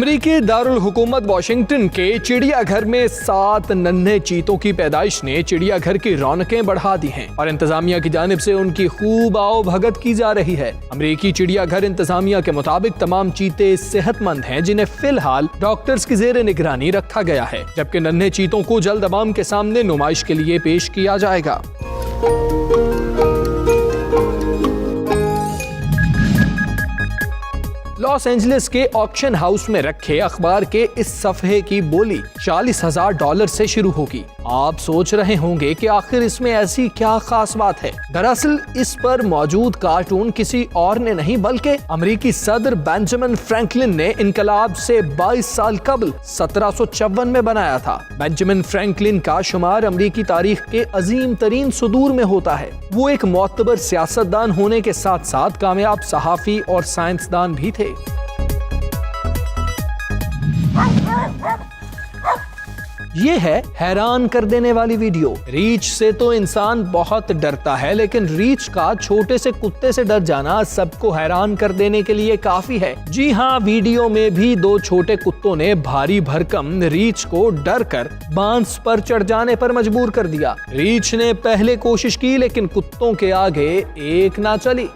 अमेरिकी दारुल हुकूमत वाशिंगटन के चिड़ियाघर में 7 नन्हे चीतों की पैदाइश ने चिड़ियाघर की रौनकें बढ़ा दी हैं और इंतजामिया की जानिब से उनकी खूब आओ भगत की जा रही है। अमेरिकी चिड़ियाघर इंतजामिया के मुताबिक तमाम चीते सेहतमंद हैं, जिन्हें फिलहाल डॉक्टर्स की जेर निगरानी रखा गया है, जबकि नन्हे चीतों को जल्द अवाम के सामने नुमाइश के लिए पेश किया जाएगा। लॉस एंजलिस के ऑक्शन हाउस में रखे अखबार के इस सफ़े की बोली $40,000 से शुरू होगी। आप सोच रहे होंगे कि आखिर इसमें ऐसी क्या खास बात है। दरअसल इस पर मौजूद कार्टून किसी और ने नहीं बल्कि अमेरिकी सदर बेंजामिन फ्रैंकलिन ने इनकलाब से 22 साल कबल 1754 में बनाया था। बेंजामिन फ्रैंकलिन का शुमार अमेरिकी तारीख के अजीम तरीन सुदूर में होता है। वो एक मोतबर सियासतदान होने के साथ साथ कामयाब सहाफी और साइंसदान भी थे। ये है हैरान कर देने वाली वीडियो। रीछ से तो इंसान बहुत डरता है, लेकिन रीछ का छोटे से कुत्ते से डर जाना सबको हैरान कर देने के लिए काफी है। जी हाँ, वीडियो में भी 2 छोटे कुत्तों ने भारी भरकम रीछ को डर कर बांस पर चढ़ जाने पर मजबूर कर दिया। रीछ ने पहले कोशिश की, लेकिन कुत्तों के आगे एक ना चली।